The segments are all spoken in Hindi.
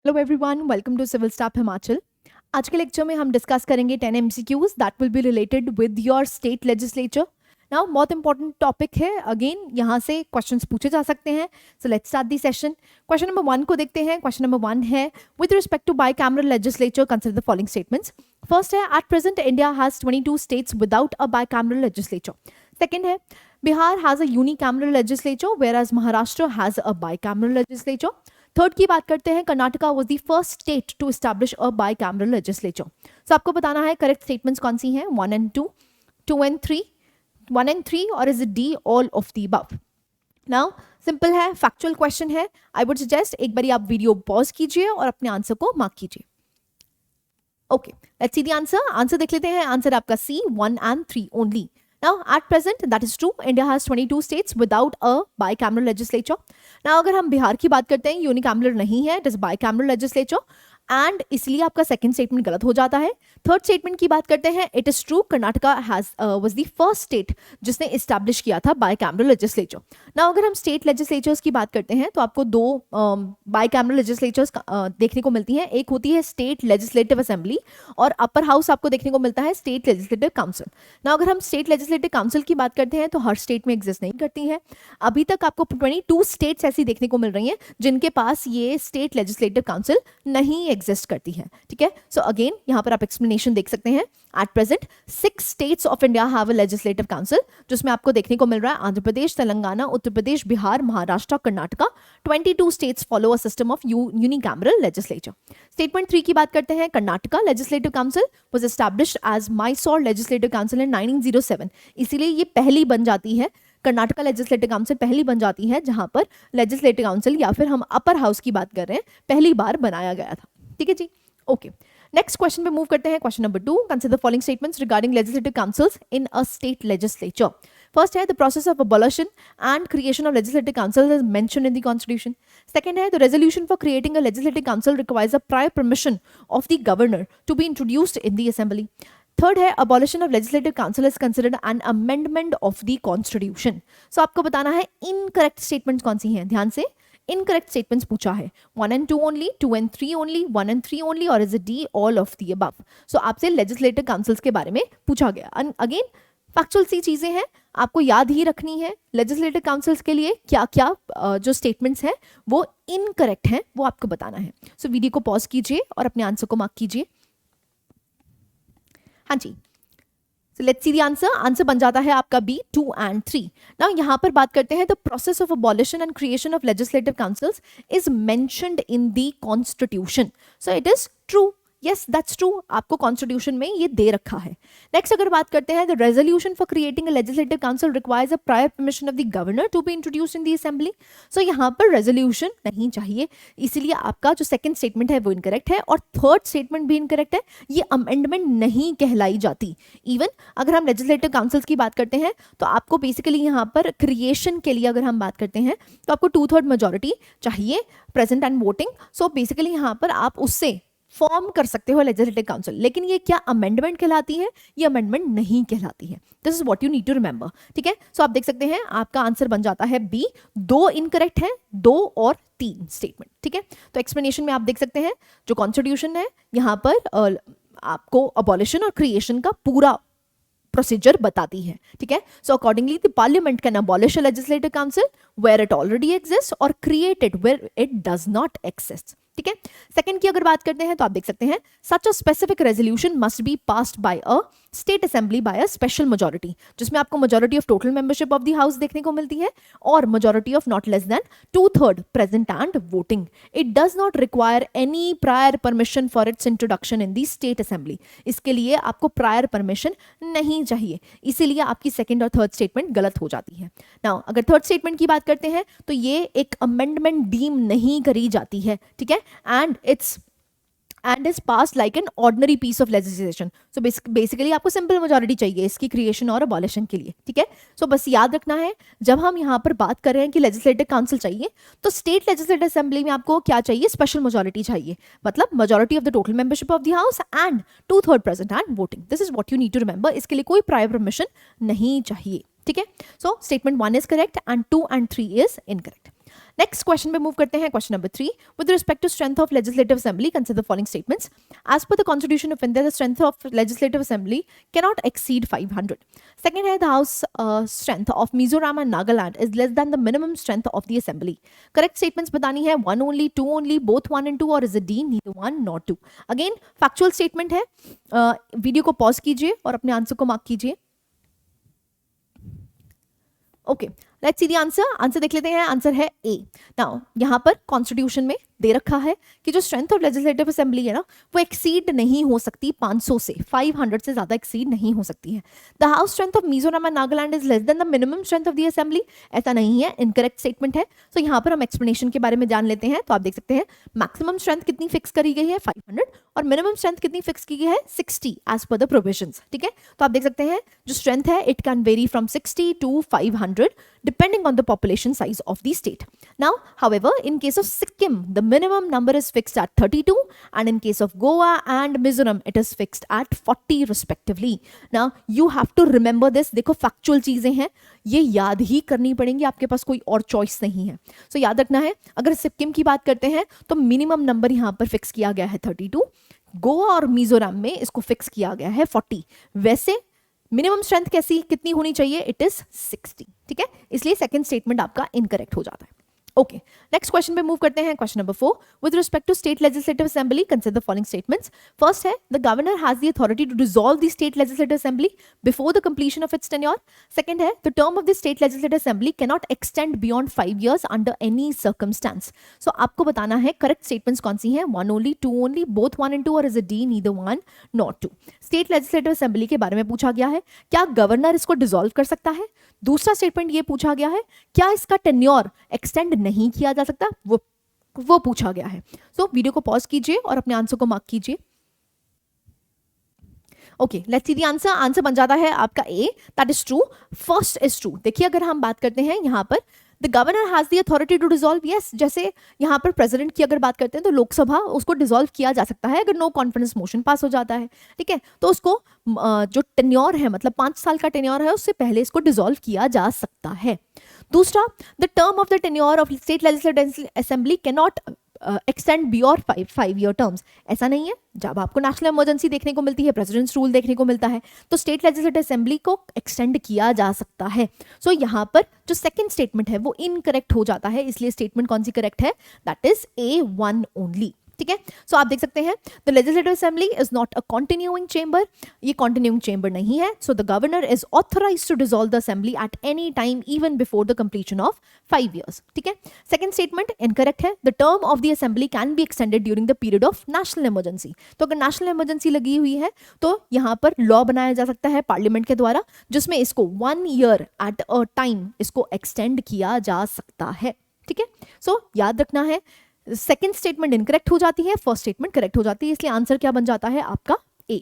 Hello everyone, welcome to civil staff Himachal. आज के लेक्चर में हम डिस्कस करेंगे 10 MCQs that will be related with your state legislature. Now बहुत इंपॉर्टेंट टॉपिक है, अगेन यहाँ से क्वेश्चंस पूछे जा सकते हैं। So let's start the session. Question number 1 को देखते हैं। क्वेश्चन नंबर 1 है, with respect to bicameral legislature consider the following statements. First है, at present India has 22 states without a bicameral legislature. Second है, Bihar has a unicameral legislature whereas Maharashtra has a bicameral legislature. Third की बात करते हैं, Karnataka was the first state to establish a bicameral legislature. So आपको बताना है करेक्ट स्टेटमेंट्स कौन सी हैं, 1 and 2, 2 and 3, 1 and 3, और is it D all of the above. Now simple है, फैक्चुअल क्वेश्चन है। आई वुड सजेस्ट एक बार आप वीडियो पॉज कीजिए और अपने आंसर को मार्क कीजिए। Okay, let's see the answer. Answer देख लेते हैं। आंसर आपका सी, 1 and 3 only. Now, at present, that is true. India has 22 states without a bicameral legislature. Now, अगर हम बिहार की बात करते हैं, यूनिकैमरल नहीं है, it is bicameral legislature. And इसलिए आपका सेकंड स्टेटमेंट गलत हो जाता है। थर्ड स्टेटमेंट की बात करते हैं, it is true, Karnataka was the first state जिसने इस्टेब्लिश किया था बाईकैमरल लेजिस्लेचर। नाउ अगर हम स्टेट लेजिस्लेचर्स की बात करते हैं तो आपको दो बाईकैमरल लेजिस्लेचर्स देखने को मिलती हैं। एक होती है स्टेट लेजिस्लेटिव असेंबली और अपर हाउस आपको देखने को मिलता है स्टेट लेजिस्लेटिव काउंसिल। नाउ अगर हम स्टेट लेजिस्लेटिव काउंसिल की बात करते हैं तो हर स्टेट में एग्जिस्ट नहीं करती है। अभी तक आपको 22 स्टेट्स ऐसी देखने को मिल रही हैं जिनके पास ये स्टेट लेजिस्लेटिव काउंसिल नहीं एग्जिस्ट करती है। ठीक है, सो अगेन यहाँ पर आप एक्सप्लेनेशन देख सकते हैं। At present 6 states of India have a legislative council, जिसमें आपको देखने को मिल रहा है Andhra Pradesh, Telangana, Uttar Pradesh, Bihar, Maharashtra, Karnataka. 22 states follow a system of unicameral legislature. Statement 3 की बात करते हैं, Karnataka legislative council was established as Mysore legislative council in 1907। इसीलिए ये पहली बन जाती है, कर्नाटका लेजिस्लेटिव काउंसिल पहली बन जाती है जहां पर लेजिस्लेटिव काउंसिल या फिर हम अपर हाउस की बात कर रहे हैं, पहली बार बनाया गया था। ठीक है जी, ओके। नेक्स्ट क्वेश्चन पे मूव करते हैं। Question number 2, consider the following statements regarding legislative councils in a state legislature. First है, the process of abolition and creation of legislative council is mentioned in the constitution. Second है, the resolution for creating a legislative council requires a prior permission of the governor to be introduced in the assembly. Third है, abolition of legislative council is considered an amendment of the constitution. So आपको बताना है इनकरेक्ट स्टेटमेंट्स कौन सी हैं। ध्यान से, इनकरेक्ट स्टेटमेंट्स पूछा है, 1 and 2 only, 2 and 3 only, 1 and 3 only, और is it D all of the above. So आपसे लेजिस्लेटिव काउंसिल्स के बारे में पूछा गया। अगेन फैक्चुअल सी चीजें हैं, आपको याद ही रखनी है लेजिस्लेटिव काउंसिल्स के लिए क्या क्या जो स्टेटमेंट्स हैं वो इनकरेक्ट हैं, वो आपको बताना है। सो वीडियो को पॉज कीजिए और अपने आंसर को मार्क कीजिए। हाँ जी, so let's see the answer. Answer बन जाता है आपका बी, 2 and 3. Now यहाँ पर बात करते हैं, the process of abolition and creation of legislative councils is mentioned in the constitution. So it is true. Yes, that's true. आपको कॉन्स्टिट्यूशन में ये दे रखा है। नेक्स्ट अगर बात करते हैं, the resolution for creating a legislative council requires a prior permission of the governor to be introduced in the assembly. So यहाँ पर रेजोल्यूशन नहीं चाहिए, इसीलिए आपका जो सेकंड स्टेटमेंट है वो इनकरेक्ट है और थर्ड स्टेटमेंट भी इनकरेक्ट है। ये अमेंडमेंट नहीं कहलाई जाती। इवन अगर हम लेजिस्लेटिव काउंसिल्स की बात करते हैं तो आपको बेसिकली यहाँ पर क्रिएशन के लिए अगर हम बात करते हैं तो आपको 2/3 मेजोरिटी चाहिए, present and voting. So basically यहाँ पर आप उससे फॉर्म कर सकते हो लेजिस्लेटिव काउंसिल, लेकिन ये क्या अमेंडमेंट कहलाती है? ये अमेंडमेंट नहीं कहलाती है। This is what you need to remember. ठीक है, सो आप देख सकते हैं आपका आंसर बन जाता है बी। 2 इनकरेक्ट है, 2 और 3 स्टेटमेंट। ठीक है, तो एक्सप्लेनेशन में आप देख सकते हैं जो कॉन्स्टिट्यूशन है यहाँ पर आपको अबॉलिशन और क्रिएशन का पूरा प्रोसीजर बताती है। ठीक है, so accordingly the parliament can abolish a legislative council where it already exist और create it where it does not exist. ठीक है, सेकंड की अगर बात करते हैं तो आप देख सकते हैं, such a specific resolution must be passed by a state assembly by a special majority, जिसमें आपको majority of total membership of the house देखने को मिलती है और majority of not less than 2/3 present and voting. It does not require any prior permission for its introduction in the state assembly. इसके लिए आपको प्रायर परमिशन नहीं चाहिए, इसीलिए आपकी सेकंड और थर्ड स्टेटमेंट गलत हो जाती है। नाउ अगर थर्ड स्टेटमेंट की बात करते हैं तो ये एक अमेंडमेंट डीम नहीं करी जाती है। ठीक है, and is passed like an ordinary piece of legislation. So basically आपको सिंपल मेजॉरिटी चाहिए इसकी क्रिएशन और अबॉलिशन के लिए। ठीक है, सो बस याद रखना है जब हम यहाँ पर बात कर रहे हैं कि लेजिस्लेटिव काउंसिल चाहिए तो स्टेट लेजिस्लेटिव असेंबली में आपको क्या चाहिए? स्पेशल मेजॉरिटी चाहिए, मतलब majority of the total membership of the house and 2/3 present and voting. This is what you need to remember. इसके लिए कोई प्रायर परमिशन नहीं चाहिए। ठीक है, so statement 1 is correct and 2 and 3 is incorrect. Next question पे मूव करते हैं, question number 3. With respect to strength of legislative assembly consider the following statements. As per the constitution of India the strength of legislative assembly cannot exceed 500. Second है, the house strength of Mizoram and Nagaland is less than the minimum strength of the assembly. Correct statements बतानी है, 1 ओनली, 2 ओनली, बोथ 1 and 2, और is it D, neither 1 not 2. Again factual statement है. वीडियो को पॉज कीजिए और अपने आंसर को मार्क कीजिए. Okay, let's see the answer. Answer देख लेते हैं. आंसर है ए. नाउ यहाँ पर कॉन्स्टिट्यूशन में दे रखा है कि जो स्ट्रेंथ ऑफ लेजिस्लेटिव असेंबली है ना, वो एक्सीड नहीं हो सकती 500 से, 500 से ज्यादा एक्सीड नहीं हो सकती है. The house strength of Mizoram and Nagaland is less than the minimum strength of the assembly. ऐसा नहीं है, इनकरेक्ट स्टेटमेंट है. सो यहाँ पर हम एक्सप्लेनेशन के बारे में जान लेते हैं. तो आप देख सकते हैं मैक्सिमम स्ट्रेंथ कितनी फिक्स करी गई है, 500, और मिनिमम स्ट्रेंथ कितनी फिक्स की गई है, 60 एज पर द प्रोविजंस. ठीक है, तो आप देख सकते हैं जो स्ट्रेंथ है it can very from 60 to 500 depending on the population size of the state. Now, however, in case of Sikkim, the minimum number is fixed at 32, and in case of Goa and Mizoram, it is fixed at 40 respectively. Now, you have to remember this. देखो factual चीजें हैं, ये याद ही करनी पड़ेंगी, आपके पास कोई और चॉइस नहीं है. So याद रखना है, अगर सिक्किम की बात करते हैं तो मिनिमम नंबर यहाँ पर फिक्स किया गया है 32. गोवा और मिजोरम में इसको फिक्स किया गया है 40. वैसे मिनिमम स्ट्रेंथ कैसी कितनी होनी चाहिए, इट इज 60. ठीक है, इसलिए सेकंड स्टेटमेंट आपका इनकरेक्ट हो जाता है. ओके, नेक्स्ट क्वेश्चन पे मूव करते हैं. Question number 4. With respect to state legislative assembly consider the following statements. First है, the governor has the authority to dissolve the state legislative assembly before the completion of its tenure. Second है, the term of the state legislative assembly can not extend beyond 5 years under any circumstances. So आपको बताना है करेक्ट स्टेटमेंट्स कौन सी हैं, 1 ओनली, 2 ओनली, बोथ 1 and 2, और is it D, neither 1 not 2. State legislative assembly के बारे में पूछा गया है, क्या गवर्नर इसको डिसॉल्व कर सकता है. दूसरा स्टेटमेंट ये पूछा गया है, क्या इसका टेन्योर एक्सटेंड नहीं किया जा सकता, वो पूछा गया है. सो वीडियो को पॉज कीजिए और अपने आंसर को मार्क कीजिए. Okay, let's see the answer. Answer बन जाता है आपका A, that is true. First is true. देखिए, अगर हम बात करते हैं यहाँ पर the governor has the authority to dissolve. Yes, जैसे यहाँ पर प्रेसिडेंट की अगर बात करते हैं तो लोकसभा उसको डिसॉल्व किया जा सकता है अगर नो कॉन्फिडेंस मोशन पास हो जाता है. ठीक है, तो उसको जो टेन्योर है, मतलब 5 साल का टेन्योर है, उससे पहले इसको डिसॉल्व किया जा सकता है. दूसरा, the term of the tenure of state legislative assembly can not extend beyond 5 year terms. ऐसा नहीं है. जब आपको नेशनल इमरजेंसी देखने को मिलती है, प्रेसिडेंट्स रूल देखने को मिलता है, तो स्टेट लेजिस्लेटिव असेंबली को एक्सटेंड किया जा सकता है. सो यहाँ पर जो सेकंड स्टेटमेंट है वो इनकरेक्ट हो जाता है. इसलिए स्टेटमेंट कौन सी करेक्ट है, दैट इज A1 ओनली. ठीक है, सो आप देख सकते हैं the legislative assembly is not a continuing chamber. ये कॉन्टिन्यूइंग चेंबर नहीं है. So the governor is authorised to dissolve the assembly at any time even before the completion of 5 years. ठीक है, सेकंड स्टेटमेंट इनकरेक्ट है. The term of the assembly can be extended during the period of national emergency. तो अगर नेशनल इमरजेंसी लगी हुई है तो यहाँ पर लॉ बनाया जा सकता है पार्लियामेंट के द्वारा, जिसमें इसको 1 year एट अ टाइम इसको एक्सटेंड किया जा सकता है. ठीक है, सो याद रखना है, सेकंड स्टेटमेंट इनकरेक्ट हो जाती है, फर्स्ट स्टेटमेंट करेक्ट हो जाती है. इसलिए आंसर क्या बन जाता है आपका ए.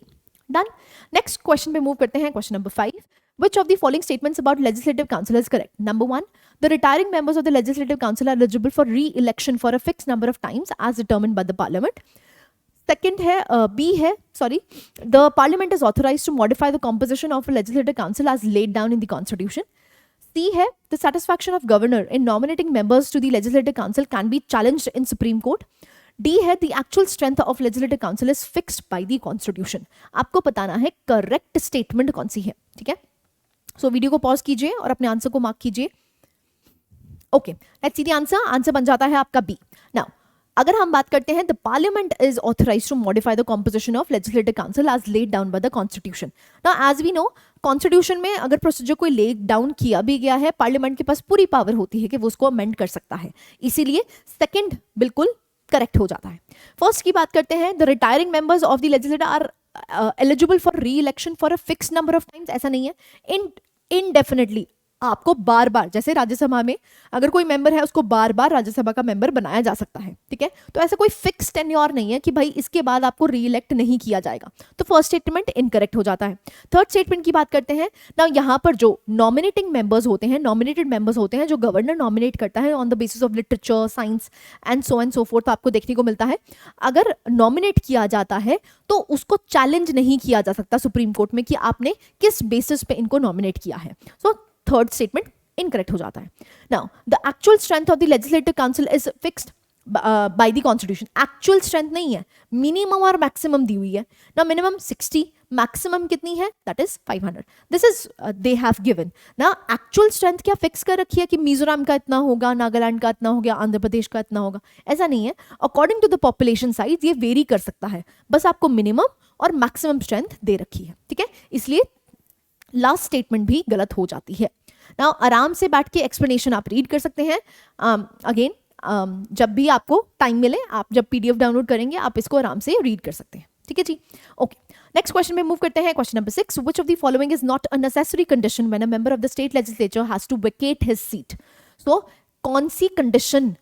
डन. नेक्स्ट क्वेश्चन पे मूव करते हैं. Question number 5. Which of the following statements about legislative council is correct? Number 1, the retiring members of the legislative council are eligible for re-election for a fixed number of times as determined by the parliament. Second है B है, sorry, the parliament is authorized to modify the composition of a legislative council as laid down in the constitution. C है, the satisfaction of governor in nominating members to the legislative council can be challenged in Supreme Court. D है, the actual strength of legislative council is fixed by the constitution. आपको बताना है करेक्ट स्टेटमेंट कौन सी है. ठीक है, सो वीडियो को पॉज कीजिए और अपने आंसर को मार्क कीजिए. Okay, let's see the answer. Answer बन जाता है आपका बी. नाउ अगर हम बात करते हैं, the parliament is authorised to modify the composition of legislative council as laid down by the constitution. Now as we know, constitution में अगर प्रोसीजर कोई लेड डाउन किया भी गया है, पार्लियामेंट के पास पूरी पावर होती है कि वो उसको अमेंड कर सकता है. इसीलिए सेकंड बिल्कुल करेक्ट हो जाता है. फर्स्ट की बात करते हैं, the retiring members of the legislature are eligible for re election for a fix number of times. ऐसा नहीं है, इनडेफिनेटली आपको बार बार, जैसे राज्यसभा में अगर कोई मेंबर है उसको बार बार राज्यसभा का मेंबर बनाया जा सकता है. ठीक है, तो ऐसा कोई फिक्स टेन्योर नहीं है कि भाई इसके बाद आपको री इलेक्ट नहीं किया जाएगा. तो फर्स्ट स्टेटमेंट इनकरेक्ट हो जाता है. थर्ड स्टेटमेंट की बात करते हैं ना, यहाँ पर जो नॉमिनेटिंग मेंबर्स होते हैं, नॉमिनेटेड मेंबर्स होते हैं, जो गवर्नर नॉमिनेट करता है on the basis of literature, science and so fourth, आपको देखने को मिलता है. अगर नॉमिनेट किया जाता है तो उसको चैलेंज नहीं किया जा सकता सुप्रीम कोर्ट में कि आपने किस बेसिस पे इनको नॉमिनेट किया है. सो थर्ड स्टेटमेंट इनकरेक्ट हो जाता है. Now the actual strength of the legislative council is fixed by the constitution. Actual strength नहीं है, मिनिमम और मैक्सिमम दी हुई है ना. मिनिमम 60, मैक्सिमम कितनी है, that is 500. This is they have given ना. एक्चुअल स्ट्रेंथ क्या फिक्स कर रखी है कि मिजोरम का इतना होगा, नागालैंड का इतना हो गया, आंध्र प्रदेश का इतना होगा, ऐसा नहीं है. According to the population size ये वेरी कर सकता है, बस आपको मिनिमम और मैक्सिमम स्ट्रेंथ दे रखी है. ठीक है, इसलिए लास्ट स्टेटमेंट भी गलत हो जाती है. नाउ आराम से बैठ के एक्सप्लेनेशन आप रीड कर सकते हैं. अगेन जब भी आपको टाइम मिले, आप जब पीडीएफ डाउनलोड करेंगे आप इसको आराम से रीड कर सकते हैं. ठीक है जी, ओके. नेक्स्ट क्वेश्चन में मूव करते हैं. Question number 6, which of the following is not a necessary condition when a member of the state legislature has to vacate his seat. So कौन सी कंडीशन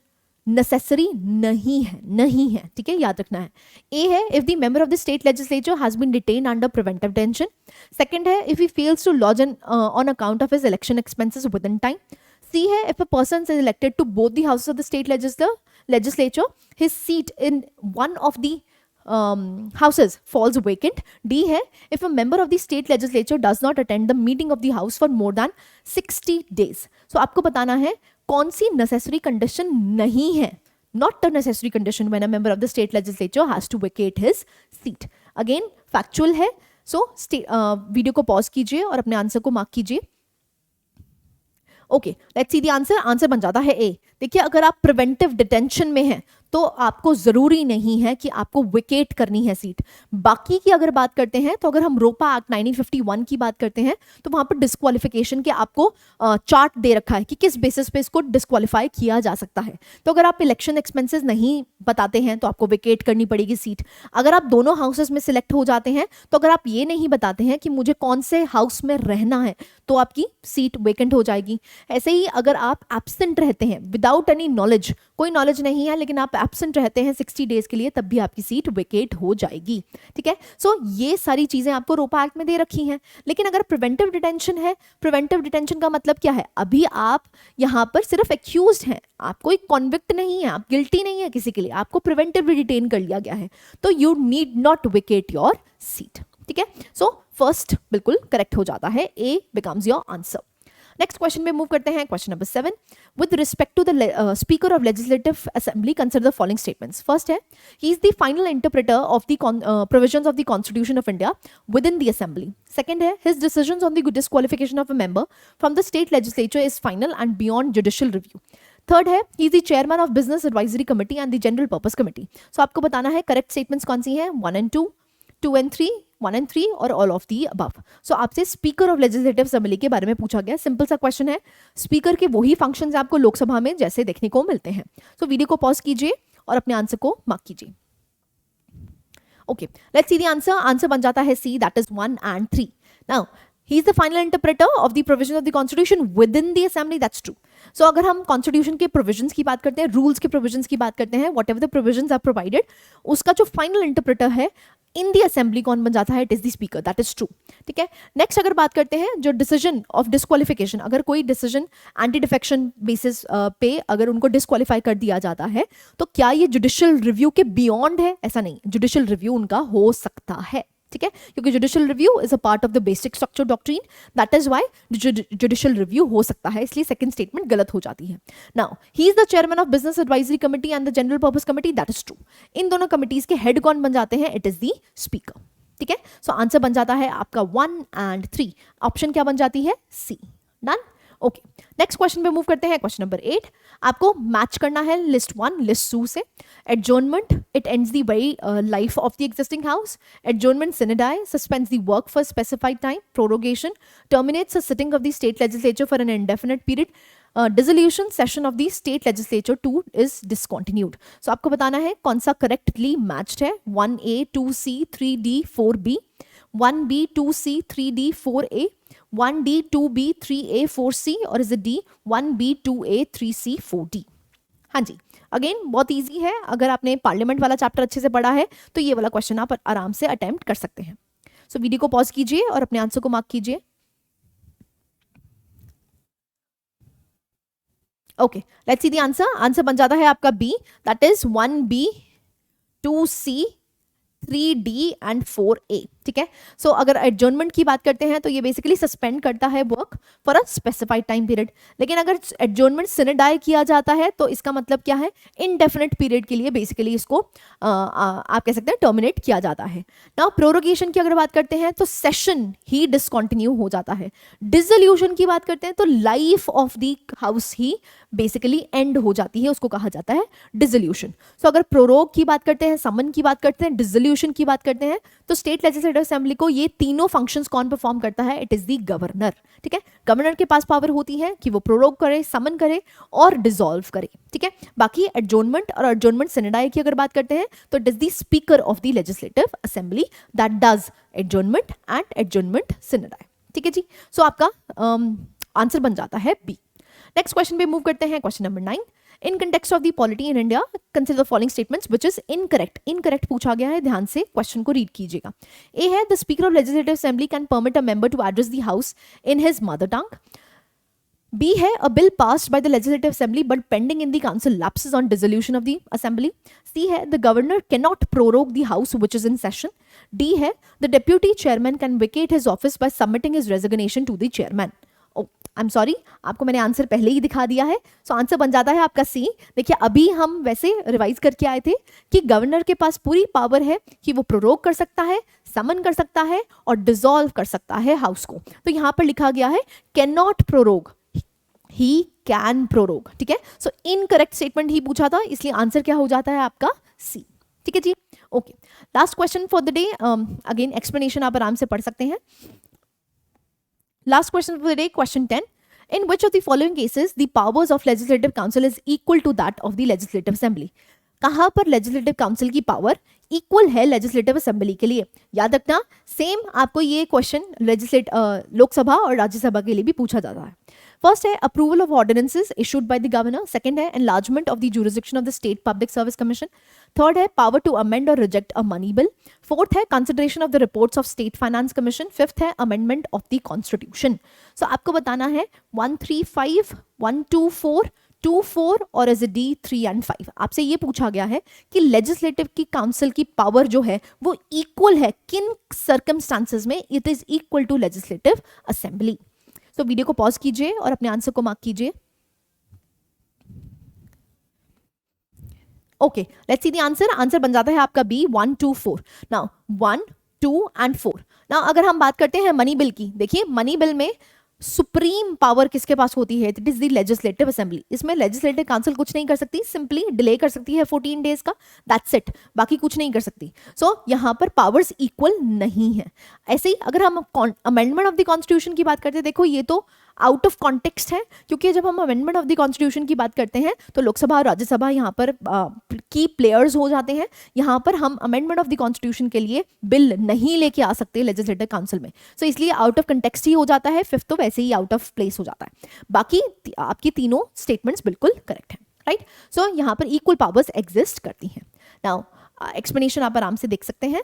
नेसेसरी नहीं है, नहीं है, ठीक है, याद रखना है. ए है if the member of the state legislature has been detain under preventive detention. Second है if he fails to lodge on account of his election expenses within time. C है if a person is elected to both the houses of the state legislature, his seat in one of the houses falls vacant. D है if a member of the state legislature does not attend the meeting of the house for more than 60 days. So आपको बताना है कौन सी necessary condition नहीं है. Not a necessary condition when a member of the state legislature has to vacate his seat. Again factual है. So वीडियो को पॉज कीजिए और अपने आंसर को मार्क कीजिए. Okay, let's see the answer. Answer बन जाता है ए. देखिए, अगर आप प्रिवेंटिव डिटेंशन में हैं तो आपको जरूरी नहीं है कि आपको विकेट करनी है सीट. बाकी की अगर बात करते हैं तो अगर हम रोपा एक्ट 1951 की बात करते हैं तो वहां पर डिस्क्वालिफिकेशन के आपको चार्ट दे रखा है कि किस बेसिस पे इसको डिस्क्वालीफाई किया जा सकता है. तो अगर आप इलेक्शन एक्सपेंसेस नहीं बताते हैं तो आपको विकेट करनी पड़ेगी सीट. अगर आप दोनों हाउसेस में सिलेक्ट हो जाते हैं तो अगर आप ये नहीं बताते हैं कि मुझे कौन से हाउस में रहना है तो आपकी सीट वेकेंट हो जाएगी. ऐसे ही अगर आप एब्सेंट रहते हैं विदाउट एनी नॉलेज, कोई नॉलेज नहीं है लेकिन आप एब्सेंट रहते हैं 60 डेज के लिए, तब भी आपकी सीट वेकेट हो जाएगी. ठीक है, सो ये सारी चीजें आपको रोपा एक्ट में दे रखी हैं. लेकिन अगर प्रिवेंटिव डिटेंशन है, प्रिवेंटिव डिटेंशन का मतलब क्या है, अभी आप यहाँ पर सिर्फ एक्यूज्ड हैं, आप कोई कॉन्विक्ट नहीं है, आप गिल्टी नहीं है किसी के लिए, आपको प्रिवेंटिवली डिटेन कर लिया गया है, तो you need not vacate your seat. ठीक है, सो फर्स्ट बिल्कुल करेक्ट हो जाता है, A becomes your answer. Next question में मूव करते हैं. Question number 7, with respect to the speaker of legislative assembly consider the following statements. First है, he is the final interpreter of the provisions of the constitution of India within the assembly. Second है, his decisions on the disqualification of a member from the state legislature is final and beyond judicial review. Third है, he is the chairman of business advisory committee and the general purpose committee. So आपको बताना है करेक्ट स्टेटमेंट्स कौन सी हैं, 1 and 2, 2 and 3, 1 and 3 और all of the above. So आपसे स्पीकर ऑफ लेजिस्लेटिव असेंबली के बारे में पूछा गया. सिंपल सा क्वेश्चन है. स्पीकर के वही फंक्शंस आपको लोकसभा में जैसे देखने को मिलते हैं. सो वीडियो को पॉज कीजिए और अपने आंसर को मार्क कीजिए. Okay, let's see the answer. Answer बन जाता है C, that is 1 and 3. Now he is the final interpreter of the provisions of the constitution within the assembly. That's true. So अगर हम constitution के provisions की बात करते हैं, rules के provisions की बात करते हैं, whatever the provisions are provided, उसका जो final interpreter है in the assembly कौन बन जाता है, it is the speaker. That is true. ठीक है, next अगर बात करते हैं जो decision of disqualification, अगर कोई decision anti defection basis पे अगर उनको disqualify कर दिया जाता है तो क्या ये judicial review के beyond है, ऐसा नहीं, judicial review उनका हो सकता है. ठीक है, क्योंकि judicial review is a part of the basic structure doctrine, that is why judicial review हो सकता है, इसलिए सेकंड स्टेटमेंट गलत हो जाती है. Now he is the chairman of business advisory committee and the general purpose committee. That is true. इन दोनों कमिटीज के हेड कौन बन जाते हैं, इट इज द स्पीकर. ठीक है, सो आंसर बन जाता है आपका 1 and 3. ऑप्शन क्या बन जाती है, सी. डन. ओके, नेक्स्ट क्वेश्चन पे मूव करते हैं. क्वेश्चन नंबर 8, आपको मैच करना है लिस्ट 1 लिस्ट 2 से. Adjournment, it ends the very life of the existing house. Adjournment sine die, suspends the work for specified time. Prorogation, terminates the sitting of the state legislature for an indefinite period. Dissolution session of the state legislature 2 is discontinued. So आपको बताना है कौन सा करेक्टली मैच्ड है. 1A 2C 3D 4B, 1B 2C 3D 4A, 1D 2B 3A 4C, और is it D 1B 2A 3C 4D. हाँ जी, अगेन बहुत इजी है. अगर आपने पार्लियामेंट वाला चैप्टर अच्छे से पढ़ा है तो ये वाला क्वेश्चन आप आराम से अटेम्प्ट कर सकते हैं. सो वीडियो को पॉज कीजिए और अपने आंसर को मार्क कीजिए. Okay, let's see the answer. Answer बन जाता है आपका B, that is 1B 2C 3D and 4A, ठीक है। सो अगर एडजर्नमेंट की बात करते हैं तो ये बेसिकली सस्पेंड करता है work for a specified time period, लेकिन अगर एडजर्नमेंट सिने डाई किया जाता है तो इसका मतलब क्या है, इनडेफिनेट पीरियड के लिए बेसिकली इसको आप कह सकते हैं टर्मिनेट किया जाता है। नाउ प्रोरोगेशन की अगर बात करते हैं तो सेशन ही डिसकंटिन्यू हो जाता है। डिसोल्यूशन की बात करते हैं तो life of the house he basically and हो जाती है, उसको कहा जाता है डिसोल्यूशन। सो अगर प्रोरोग की बात करते हैं, समन की बात करते हैं, डिसोल्यूशन की बात करते हैं, तो स्टेट लेजिस्लेटिव असेंबली को ये तीनों फंक्शंस कौन परफॉर्म करता है, इट इज द गवर्नर, ठीक है। गवर्नर के पास पावर होती है कि वो प्रोरोग करे, समन करे और डिसॉल्व करे, ठीक है। बाकी एडजोर्नमेंट और एडजोर्नमेंट सिनेडाई की अगर बात करते हैं तो it is the speaker of the legislative assembly that does adjournment and adjournment sine die, ठीक है जी। सो आपका आंसर बन जाता है बी। नेक्स्ट क्वेश्चन पे मूव करते हैं, question number 9। In context of the polity in India consider the following statements which is incorrect. Incorrect पूछा गया है, ध्यान से क्वेश्चन को रीड कीजिएगा। ए है the speaker of legislative assembly can permit a member to address the house in his mother tongue. B है a bill passed by the legislative assembly but pending in the council lapses on dissolution of the assembly. C है the governor cannot prorogue the house which is in session. D है the deputy chairman can vacate his office by submitting his resignation to the chairman. Oh, I'm sorry, आपको मैंने आंसर पहले ही दिखा दिया है। सो आंसर बन जाता है आपका सी। देखिए अभी हम वैसे रिवाइज करके आए थे कि गवर्नर के पास पूरी पावर है कि वो प्रोरोग कर सकता है, समन कर सकता है और डिसॉल्व कर सकता है हाउस को। तो यहाँ पर लिखा गया है can not prorogue, he can prorogue, ठीक है। सो इनकरेक्ट स्टेटमेंट ही पूछा था, इसलिए आंसर क्या हो जाता है आपका सी, ठीक है जी। Okay, last question for the day. Again explanation आप आराम से पढ़ सकते हैं। Last question for the day, question 10। In which of the following cases the powers of legislative council is equal to that of the legislative assembly? कहां पर लेजिस्लेटिव काउंसिल की पावर इक्वल है लेजिस्लेटिव असेंबली के लिए? याद रखना, सेम आपको ये क्वेश्चन लोकसभा और राज्यसभा के लिए भी पूछा जाता है। फर्स्ट है approval of ordinances issued by the governor. Second है enlargement of the jurisdiction of the state public service commission. Third है पावर टू अमेंड और reject a money bill. Fourth है consideration of the reports of state finance commission. Fifth है amendment of the constitution. So आपको बताना है 1, 3, 5, 1, 2, 4, 2, 4 और एज ए D 3 and 5। आपसे ये पूछा गया है कि लेजिस्लेटिव की काउंसिल की पावर जो है वो इक्वल है किन सर्कमस्टांसेस में? It is equal to legislative assembly. तो वीडियो को पॉज कीजिए और अपने आंसर को मार्क कीजिए। Okay, let's see the answer. Answer बन जाता है आपका बी 1, 2, 4। Now 1, 2 and 4। नाउ अगर हम बात करते हैं मनी बिल की, देखिए मनी बिल में सुप्रीम पावर किसके पास होती है? It is the legislative assembly. इसमें लेजिस्लेटिव काउंसिल कुछ नहीं कर सकती, सिंपली डिले कर सकती है 14 डेज का, दैट्स इट, बाकी कुछ नहीं कर सकती। सो यहाँ पर पावर्स इक्वल नहीं है। ऐसे ही अगर हम अमेंडमेंट ऑफ द कॉन्स्टिट्यूशन की बात करते हैं, देखो ये तो आउट ऑफ कॉन्टेक्स्ट है, क्योंकि जब हम अमेंडमेंट ऑफ द कॉन्स्टिट्यूशन की बात करते हैं तो लोकसभा और राज्यसभा यहाँ पर की प्लेयर्स हो जाते हैं। यहाँ पर हम अमेंडमेंट ऑफ द कॉन्स्टिट्यूशन के लिए बिल नहीं लेके आ सकते लेजिस्लेटिव काउंसिल में। सो इसलिए आउट ऑफ कंटेक्स्ट ही हो जाता है। फिफ्थ तो वैसे ही आउट ऑफ प्लेस हो जाता है। बाकी आपकी तीनों स्टेटमेंट्स बिल्कुल करेक्ट हैं, राइट। सो यहाँ पर इक्वल पावर्स एग्जिस्ट करती हैं। नाउ एक्सप्लेनेशन आप आराम से देख सकते हैं।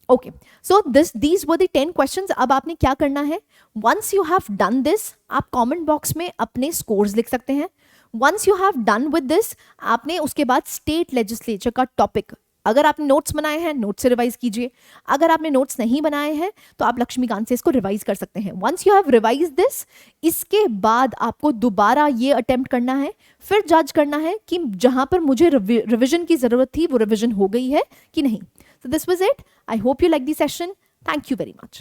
Okay, so these were the 10 questions. अब आपने क्या करना है, once you have done this, आप कमेंट बॉक्स में अपने स्कोर्स लिख सकते हैं। Once you have done with this, आपने उसके बाद स्टेट लेजिस्लेचर का टॉपिक, अगर आपने नोट्स बनाए हैं नोट्स से रिवाइज कीजिए, अगर आपने नोट्स नहीं बनाए हैं तो आप लक्ष्मीकांत से इसको रिवाइज कर सकते हैं। Once you have revise this, इसके बाद आपको दोबारा ये अटेम्प्ट करना है, फिर जज करना है कि जहां पर मुझे रिविजन की जरूरत थी वो रिविजन हो गई है कि नहीं। So this was it. I hope you like the session. Thank you very much.